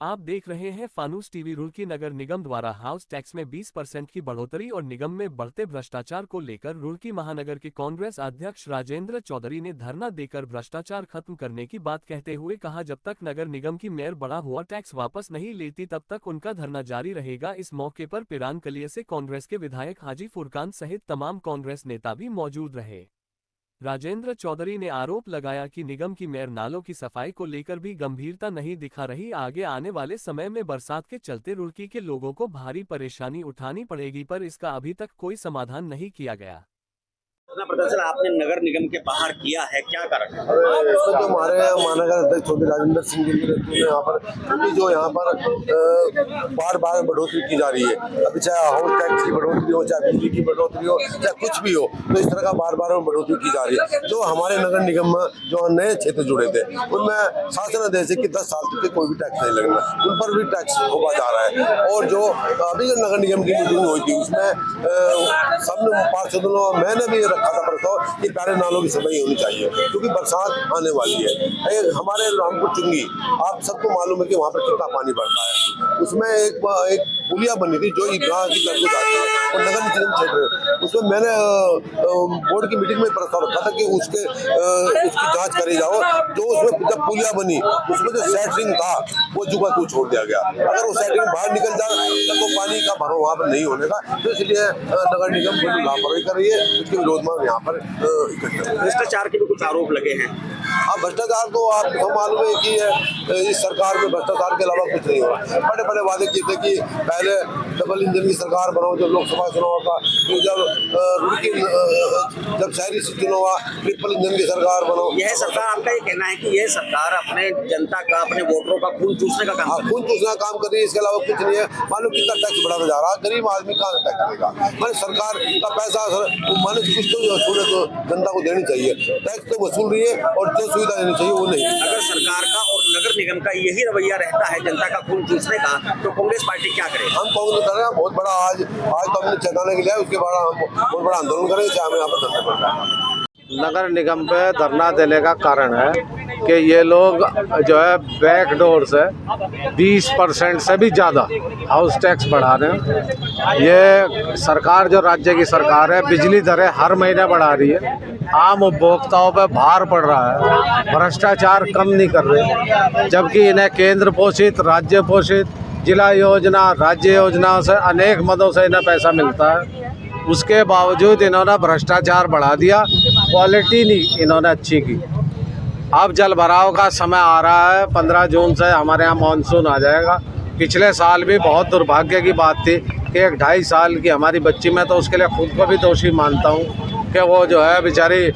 आप देख रहे हैं फानूस टीवी। रुड़की नगर निगम द्वारा हाउस टैक्स में 20% की बढ़ोतरी और निगम में बढ़ते भ्रष्टाचार को लेकर रुड़की महानगर के कांग्रेस अध्यक्ष राजेंद्र चौधरी ने धरना देकर भ्रष्टाचार खत्म करने की बात कहते हुए कहा, जब तक नगर निगम की मेयर बढ़ा हुआ टैक्स वापस नहीं लेती तब तक उनका धरना जारी रहेगा। इस मौके पर पिरानकलिया से कांग्रेस के विधायक हाजी फुरकान सहित तमाम कांग्रेस नेता भी मौजूद रहे। राजेंद्र चौधरी ने आरोप लगाया कि निगम की मेयर नालों की सफाई को लेकर भी गंभीरता नहीं दिखा रही। आगे आने वाले समय में बरसात के चलते रुड़की के लोगों को भारी परेशानी उठानी पड़ेगी, पर इसका अभी तक कोई समाधान नहीं किया गया। अपना प्रदर्शन आपने नगर निगम के बाहर किया है, क्या कारण है? इसको तो हमारे महानगर अध्यक्ष चौधरी राजेंद्र सिंह जी के नेतृत्व में यहाँ पर, क्योंकि जो यहाँ पर बार बार बढ़ोतरी की जा रही है, अभी चाहे हाउस टैक्स की बढ़ोतरी हो, चाहे बिजली की बढ़ोतरी हो, चाहे कुछ भी हो, तो इस तरह का बार बार बढ़ोतरी की जा रही है। जो हमारे नगर निगम में जो नए क्षेत्र जुड़े थे उनमें शासन आदेश है कि 10 साल तक कोई भी टैक्स नहीं लगना, उन पर भी टैक्स होगा जा रहा है। और जो अभी जो नगर निगम की मीटिंग हुई थी उसमें सब पार्षदों मैंने भी रखा था प्रस्ताव कि प्यारे नालों की सफाई होनी चाहिए, क्योंकि बरसात आने वाली है। हमारे रामपुर चुंगी आप सबको मालूम है कि वहाँ पर कितना पानी बढ़ता है। उसमें एक पुलिया बनी थी जो ईदगाह की तरफ जाती है और नगर निगम क्षेत्र, उसमें मैंने बोर्ड की मीटिंग में प्रस्ताव रखा था कि उसकी जांच करी जाओ। जो उसमें जब पुलिया बनी उसमें जो सेटरिंग था वो जुगा को छोड़ दिया गया। अगर वो सेटरिंग बाहर निकल जाए तो पानी का भरो वहाँ पर नहीं होने का, तो इसलिए नगर निगम बिल्कुल लापरवाही कर रही है। उसके विरोध में यहाँ पर भ्रष्टाचार के भी कुछ आरोप लगे हैं। हाँ, भ्रष्टाचार तो आपको मालूम है कि इस सरकार में भ्रष्टाचार के अलावा कुछ नहीं हुआ। बड़े बड़े वादे किए थे कि पहले डबल इंजन की सरकार बनाओ, जब लोकसभा चुनाव का, जब शहरी चुनाव हुआ ट्रिपल इंजन की सरकार बनाओ। यह सरकार, आपका ये कहना है कि यह सरकार अपने जनता का, अपने वोटरों का खून चूसने का काम, खून चूसने का काम कर रही है, इसके अलावा कुछ नहीं है। मालूम कितना टैक्स बढ़ाता जा रहा है, गरीब आदमी कहाँ टैक्स देगा? मैंने सरकार का पैसा माने कुछ तो वसूल तो जनता को देनी चाहिए। टैक्स तो वसूल रही है और जो सुविधा देनी चाहिए वो नहीं। अगर सरकार का और नगर निगम का यही रवैया रहता है जनता का खून चूसने का, तो कांग्रेस पार्टी क्या करे? हम कांग्रेस कर रहे हैं बहुत बड़ा, आज तो हमने चेताने के लिए, उसके बाद हम बहुत बड़ा आंदोलन करेंगे, चाहे हमें यहाँ पर धरना पड़ रहा है। नगर निगम पे धरना देने का कारण है कि ये लोग जो है बैकडोर से 20% से भी ज़्यादा हाउस टैक्स बढ़ा रहे हैं। ये सरकार, जो राज्य की सरकार है, बिजली दरें हर महीने बढ़ा रही है, आम उपभोक्ताओं पे भार पड़ रहा है, भ्रष्टाचार कम नहीं कर रहे, जबकि इन्हें केंद्र पोषित, राज्य पोषित, जिला योजना, राज्य योजनाओं से अनेक मदों से इन्हें पैसा मिलता है। उसके बावजूद इन्होंने भ्रष्टाचार बढ़ा दिया, क्वालिटी नहीं इन्होंने अच्छी की। अब जल भराव का समय आ रहा है, 15 जून से हमारे यहाँ मानसून आ जाएगा। पिछले साल भी बहुत दुर्भाग्य की बात थी कि एक 2.5 साल की हमारी बच्ची, मैं तो उसके लिए खुद को भी दोषी मानता हूँ कि वो जो है बेचारी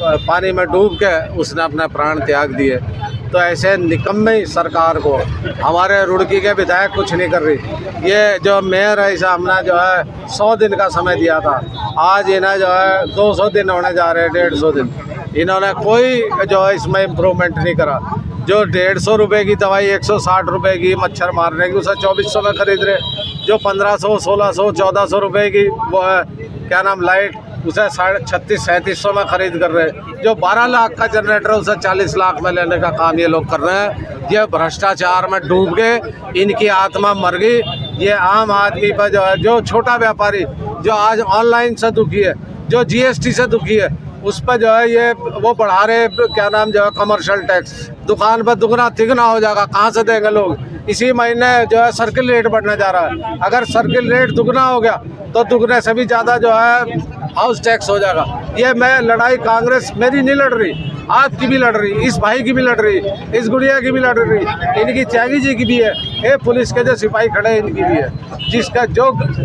पानी में डूब के उसने अपने प्राण त्याग दिए। तो ऐसे निकम्मे सरकार को हमारे रुड़की के विधायक कुछ नहीं कर रही। ये जो मेयर है, इसे हमने जो है 100 दिन का समय दिया था, आज इन्हें जो है 200 दिन होने जा रहे हैं, 150 दिन। इन्होंने कोई जो है इसमें इम्प्रूवमेंट नहीं करा। जो 150 रुपये की दवाई 160 रुपये की मच्छर मारने की, उसे 2400 में खरीद रहे। जो 1500, 1600, 1400 रुपये की वो है क्या नाम लाइट, उसे 3600-3700 में खरीद कर रहे। जो 12 लाख का जनरेटर उसे 40 लाख में लेने का काम ये लोग कर रहे हैं। ये भ्रष्टाचार में डूब गए, इनकी आत्मा मर गई। ये आम आदमी पर जो है, जो छोटा व्यापारी जो आज ऑनलाइन से दुखी है, जो GST से दुखी है, उस पर जो है ये वो बढ़ा रहे क्या नाम जो है कमर्शियल टैक्स। दुकान पर दुगना तिगना हो जाएगा, कहाँ से देंगे लोग? इसी महीने जो है सर्किल रेट बढ़ने जा रहा है। अगर सर्किल रेट दुगना हो गया तो दुगने से भी ज़्यादा जो है हाउस टैक्स हो जाएगा। ये मैं लड़ाई कांग्रेस मेरी नहीं लड़ रही, आपकी भी लड़ रही, इस भाई की भी लड़ रही, इस गुड़िया की भी लड़ रही, इनकी त्यागी जी की भी है, ये पुलिस के जो सिपाही खड़े हैं इनकी भी है।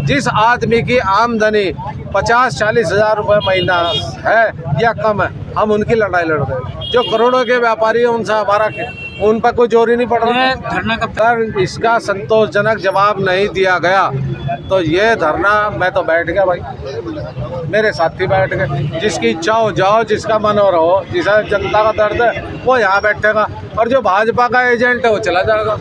जिस आदमी की आमदनी 50-40 हज़ार रुपये महीना है या कम है, हम उनकी लड़ाई लड़ रहे हैं। जो करोड़ों के व्यापारी हैं उनसे हमारा, उन पर कोई जोरी नहीं पड़ रहा है। धरना कब तक? इसका संतोषजनक जवाब नहीं दिया गया तो ये धरना, मैं तो बैठ गया भाई, मेरे साथी बैठ गए। जिसकी इच्छा हो जाओ, जिसका मन हो रहो, जिसे जनता का दर्द है वो यहाँ बैठेगा, और जो भाजपा का एजेंट है वो चला जाएगा।